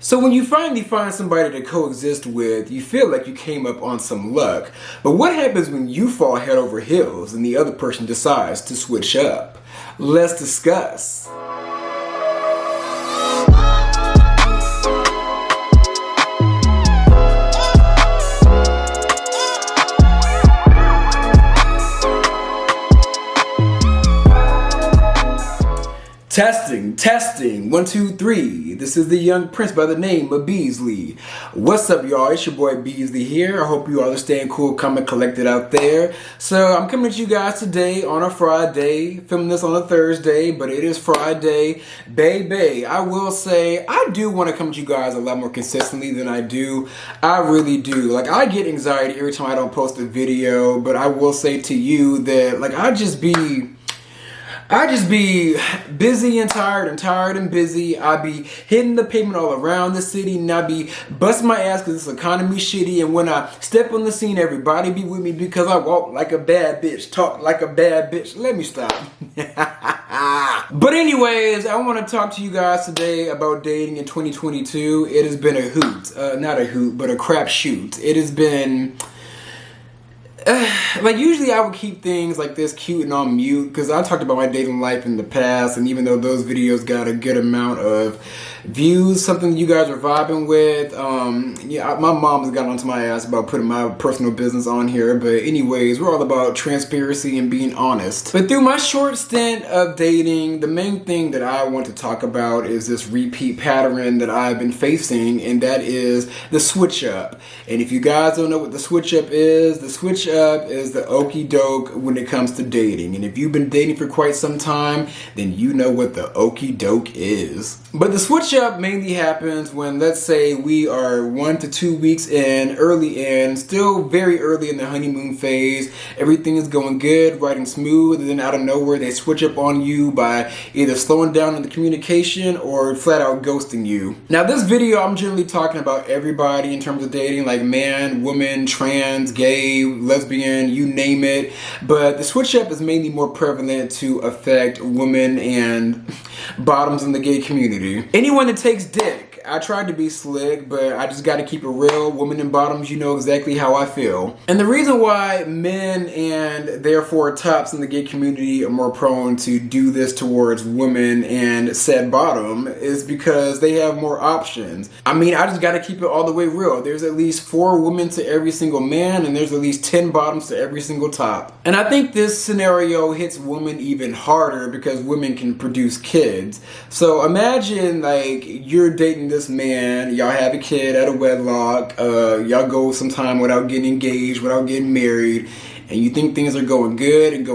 So when you finally find somebody to coexist with, you feel like you came up on some luck. But what happens when you fall head over heels and the other person decides to switch up? Let's discuss. Testing, 1, 2, 3. This is the young prince by the name of Beasley. What's up, y'all? It's your boy Beasley here. I hope you all are staying cool, calm, and collected out there. So I'm coming to you guys today on a Friday. Filming this on a Thursday, but it is Friday. Baby, I will say, I do want to come to you guys a lot more consistently than I do. I really do. Like, I get anxiety every time I don't post a video, but I will say to you that, like, I just be busy and tired and busy. I be hitting the pavement all around the city, and I be busting my ass because this economy shitty. And when I step on the scene, everybody be with me because I walk like a bad bitch, talk like a bad bitch. Let me stop. But anyways, I want to talk to you guys today about dating in 2022. It has been a hoot. Not a hoot, but a crap shoot. It has been... like usually I would keep things like this cute and on mute because I talked about my dating life in the past, and even though those videos got a good amount of views, something you guys are vibing with, yeah, my mom has gotten onto my ass about putting my personal business on here, but anyways, we're all about transparency and being honest. But through my short stint of dating, the main thing that I want to talk about is this repeat pattern that I've been facing, and that is the switch up. And if you guys don't know what the switch up is the okie doke when it comes to dating. And if you've been dating for quite some time, then you know what the okie doke is. But the switch up mainly happens when, let's say, we are 1 to 2 weeks in, still very early in the honeymoon phase. Everything is going good, riding smooth, and then out of nowhere they switch up on you by either slowing down in the communication or flat out ghosting you. Now this video, I'm generally talking about everybody in terms of dating, like man, woman, trans, gay, lesbian, you name it. But the switch up is mainly more prevalent to affect women and bottoms in the gay community. Anyone that takes dick. I tried to be slick, but I just got to keep it real. Women and bottoms, you know exactly how I feel. And the reason why men and therefore tops in the gay community are more prone to do this towards women and said bottom is because they have more options. I mean, I just got to keep it all the way real. There's at least 4 women to every single man, and there's at least 10 bottoms to every single top. And I think this scenario hits women even harder because women can produce kids. So imagine like you're dating this man, y'all have a kid at a wedlock, y'all go some time without getting engaged, without getting married, and you think things are going good, and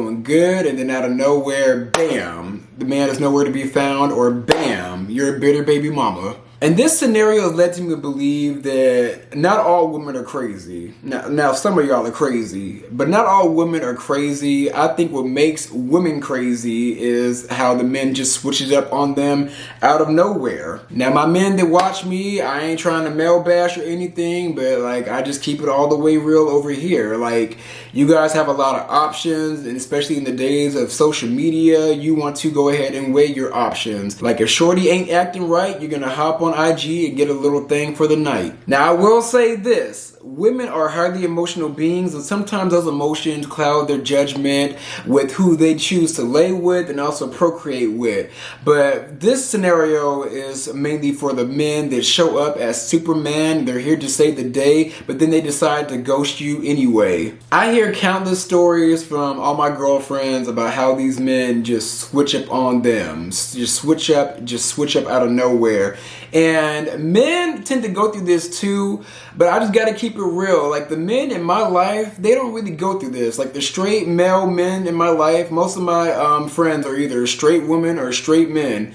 then out of nowhere, bam, the man is nowhere to be found, or bam, you're a bitter baby mama. And this scenario has led me to believe that not all women are crazy. Now some of y'all are crazy, but not all women are crazy. I think what makes women crazy is how the men just switches up on them out of nowhere. Now my men that watch me, I ain't trying to male bash or anything, but like I just keep it all the way real over here. Like you guys have a lot of options, and especially in the days of social media, you want to go ahead and weigh your options. Like if shorty ain't acting right, you're gonna hop on IG and get a little thing for the night. Now I will say this, women are highly emotional beings, and sometimes those emotions cloud their judgment with who they choose to lay with and also procreate with. But this scenario is mainly for the men that show up as Superman. They're here to save the day, but then they decide to ghost you anyway. I hear countless stories from all my girlfriends about how these men just switch up on them. Just switch up out of nowhere. And men tend to go through this too, but I just gotta keep it real. Like the men in my life, they don't really go through this. Like the straight male men in my life, most of my friends are either straight women or straight men.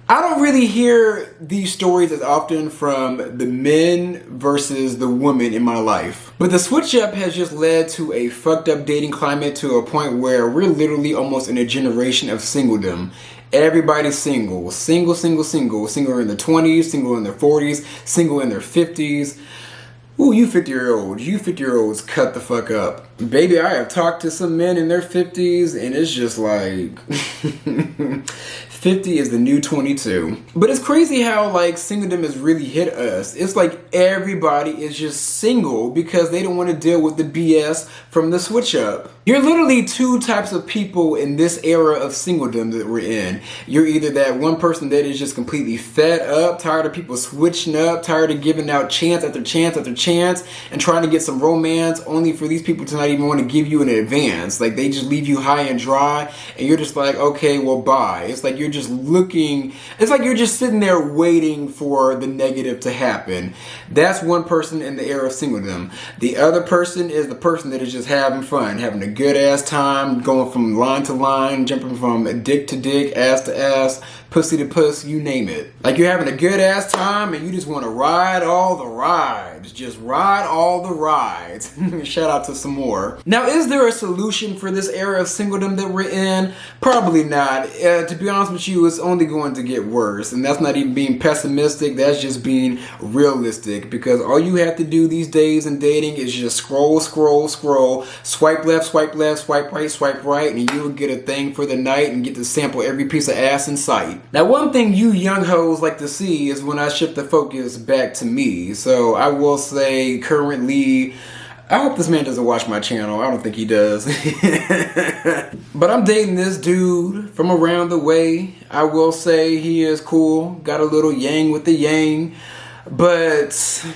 I don't really hear these stories as often from the men versus the women in my life. But the switch up has just led to a fucked up dating climate to a point where we're literally almost in a generation of singledom. Everybody's single in their 20s, single in their 40s, single in their 50s. Ooh, you 50-year-olds, cut the fuck up. Baby, I have talked to some men in their 50s, and it's just like, 50 is the new 22. But it's crazy how like singledom has really hit us. It's like everybody is just single because they don't want to deal with the BS from the switch up. You're literally two types of people in this era of singledom that we're in. You're either that one person that is just completely fed up, tired of people switching up, tired of giving out chance after chance after chance and trying to get some romance only for these people to not even want to give you an advance. Like they just leave you high and dry and you're just like, okay, well, bye. It's like you're just looking, it's like you're just sitting there waiting for the negative to happen. That's one person in the era of singledom. The other person is the person that is just having fun, having a good ass time, going from line to line, jumping from dick to dick, ass to ass, pussy to puss, you name it. Like you're having a good ass time and you just want to ride all the rides. Just ride all the rides. Shout out to some more. Now, is there a solution for this era of singledom that we're in? Probably not. To be honest with you, it's only going to get worse. And that's not even being pessimistic. That's just being realistic. Because all you have to do these days in dating is just scroll, scroll, scroll, swipe left, swipe right, and you will get a thing for the night and get to sample every piece of ass in sight. Now, one thing you young hoes like to see is when I shift the focus back to me. So I will say currently, I hope this man doesn't watch my channel. I don't think he does. But I'm dating this dude from around the way. I will say he is cool. Got a little yang with the yang. But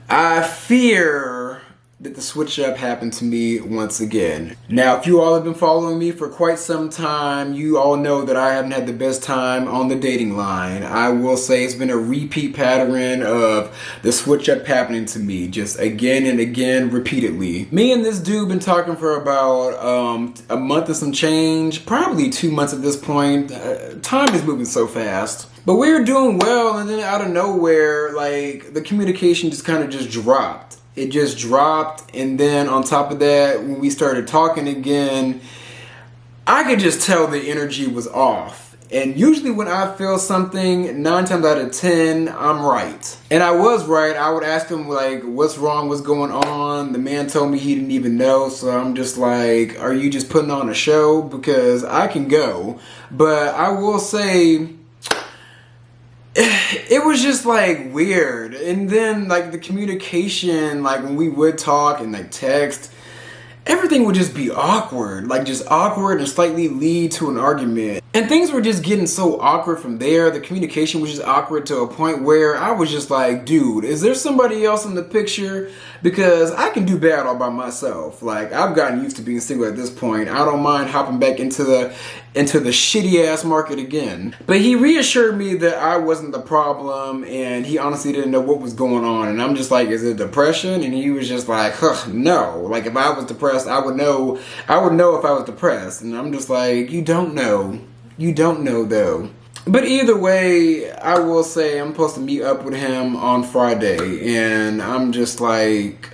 I fear that the switch up happened to me once again. Now, if you all have been following me for quite some time, you all know that I haven't had the best time on the dating line. I will say it's been a repeat pattern of the switch up happening to me just again and again repeatedly. Me and this dude been talking for about a month and some change, probably 2 months at this point. Time is moving so fast. But we were doing well, and then out of nowhere, like the communication just kind of just dropped. It just dropped, and then on top of that, when we started talking again, I could just tell the energy was off. And usually when I feel something, 9 times out of 10, I'm right. And I was right. I would ask him, like, what's wrong, what's going on? The man told me he didn't even know, so I'm just like, are you just putting on a show? Because I can go. But I will say, it was just like weird. And then like the communication, like when we would talk and like text, everything would just be awkward, like just awkward and slightly lead to an argument. And things were just getting so awkward from there. The communication was just awkward to a point where I was just like, dude, is there somebody else in the picture? Because I can do bad all by myself. Like, I've gotten used to being single at this point. I don't mind hopping back into the shitty ass market again. But he reassured me that I wasn't the problem and he honestly didn't know what was going on. And I'm just like, is it depression? And he was just like, huh, no. Like, if I was depressed, I would know if I was depressed. And I'm just like, you don't know. You don't know though. But either way, I will say I'm supposed to meet up with him on Friday, and I'm just like,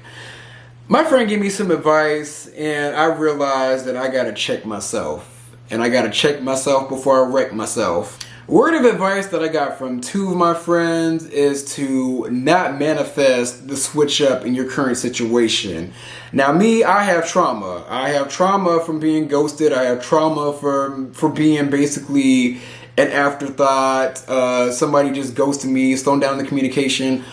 my friend gave me some advice, and I realized that I gotta check myself, and I gotta check myself before I wreck myself. Word of advice that I got from 2 of my friends is to not manifest the switch up in your current situation. Now me, I have trauma. I have trauma from being ghosted. I have trauma for being basically an afterthought. Somebody just ghosted me, slowing down the communication.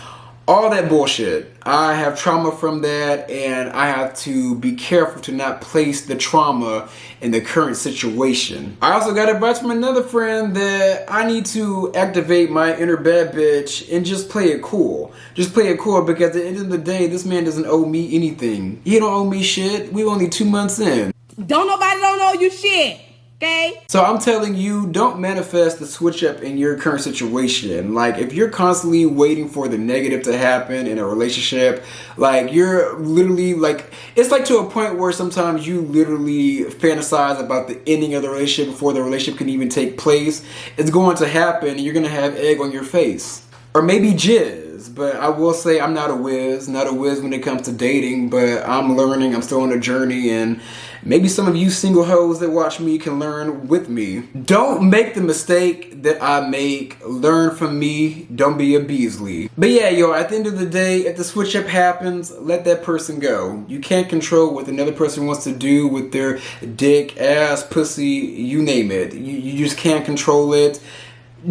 All that bullshit. I have trauma from that, and I have to be careful to not place the trauma in the current situation. I also got advice from another friend that I need to activate my inner bad bitch and just play it cool. Just play it cool, because at the end of the day, this man doesn't owe me anything. He don't owe me shit. We only 2 months in. Don't owe you shit. Okay. So I'm telling you, don't manifest the switch up in your current situation. Like, if you're constantly waiting for the negative to happen in a relationship, like, you're literally like, it's like to a point where sometimes you literally fantasize about the ending of the relationship before the relationship can even take place. It's going to happen, and you're going to have egg on your face. Or maybe jizz. But I will say I'm not a whiz when it comes to dating, but I'm learning, I'm still on a journey, and maybe some of you single hoes that watch me can learn with me. Don't make the mistake that I make. Learn from me. Don't be a Beasley. But yeah, yo, at the end of the day, if the switch up happens, let that person go. You can't control what another person wants to do with their dick, ass, pussy, you name it. You just can't control it.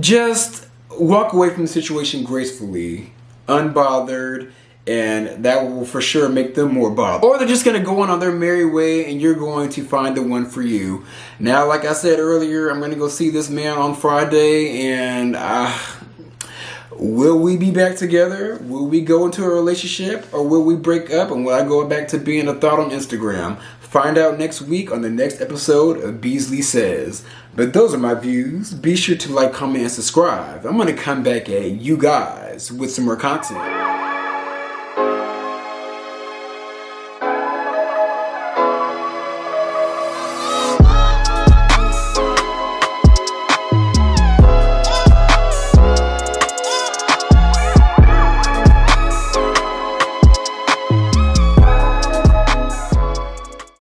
Just walk away from the situation gracefully, unbothered, and that will for sure make them more bothered. Or they're just going to go on their merry way and you're going to find the one for you. Now, like I said earlier, I'm going to go see this man on Friday, and will we be back together? Will we go into a relationship, or will we break up and will I go back to being a thought on Instagram? Find out next week on the next episode of Beasley Says. But those are my views. Be sure to like, comment, and subscribe. I'm going to come back at you guys with some more content.